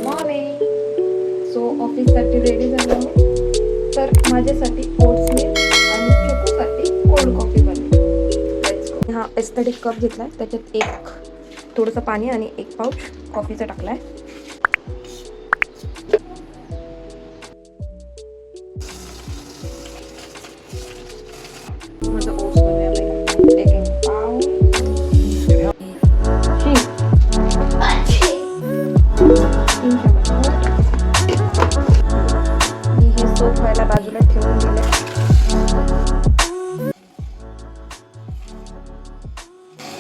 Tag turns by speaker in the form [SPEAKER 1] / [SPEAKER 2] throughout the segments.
[SPEAKER 1] Morning. So ऑफिससाठी ready झालो. तर माझ्यासाठी ओट्स मिल्क आणि चोकोसाठी कोल्ड कॉफी बनली. Let's go. हा एस्थेटिक कप घेतलाय, त्याच्यात एक थोडंसं पाणी आणि एक पाऊच कॉफीचा टाकलाय. माझं ओट्स बनूया बाई. एक पाव मी हे सोप व्हायला बाजूला ठेवून दिले.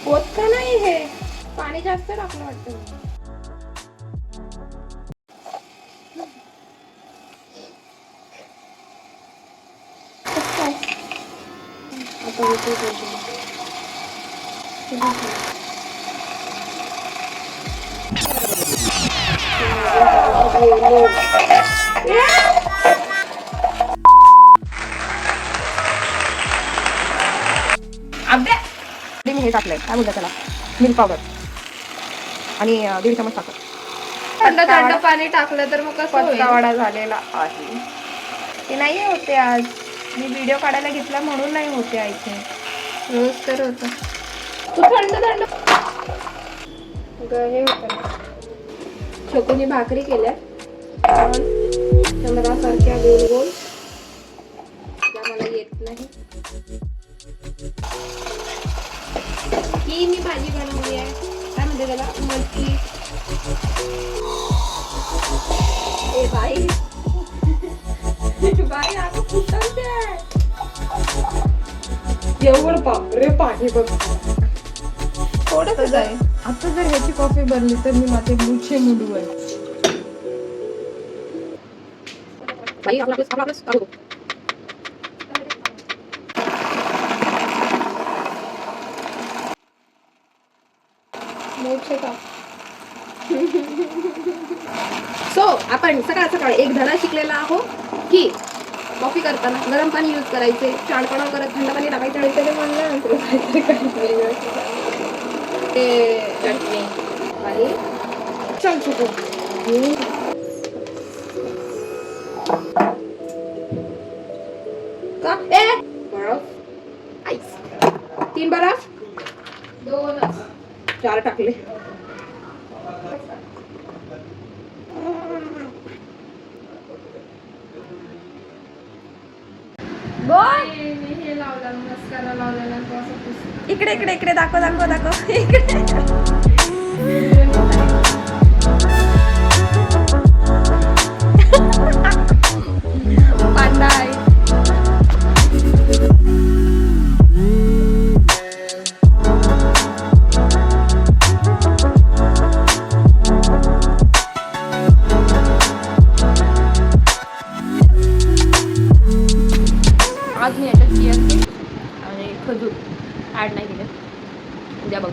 [SPEAKER 1] होत का नाही हे? पाणी जास्त टाकलं वाटतं. आता मी हे टाकलंय, काय बोलतात त्याला, मिल्क पावडर आणि 1.5 चमच साखर.
[SPEAKER 2] थंड थंड पाणी टाकलं तर मग कसं होईल?
[SPEAKER 1] पत्तावडा झालेला आहे. ते नाही होते आज. मी व्हिडिओ काढायला घेतला म्हणून नाही होते. ऐकून
[SPEAKER 2] रोज तर होतं. तू थंड थंड हे होतं ना. छोकूनी भाकरी केल्या चंद्रासारख्या गोल गोल, त्या मला येत नाही. ही मी भाजी बनवली आहे, काय म्हणते त्याला, मटकी. ए बाई बाई आता फुटते एवढं. बापरे पाणी बघ. थोडंच आहे.
[SPEAKER 1] आता जर ह्याची कॉफी बनली तर मी माझे मुछे मुडू आहे.
[SPEAKER 2] सो आपण सकाळ सकाळ एक धडा शिकलेला आहोत की कॉफी करताना गरम पाणी यूज करायचे, चाणपणा करत थंड पाणी टाकायचं आणि त्याने म्हणलं चटणी आणि छान सुकू का ए बर्फ आईस 3 बर्फ 2 4 टाकले. हे लावला मस्कारा लावलेला तो असं पुसला.
[SPEAKER 1] इकडे इकडे इकडे दाखव दाखव दाखव इकडे. पांडा आहे. आज मी याच्यात चिया सीड आणि खजूर ॲड नाही केले. उद्या बघ.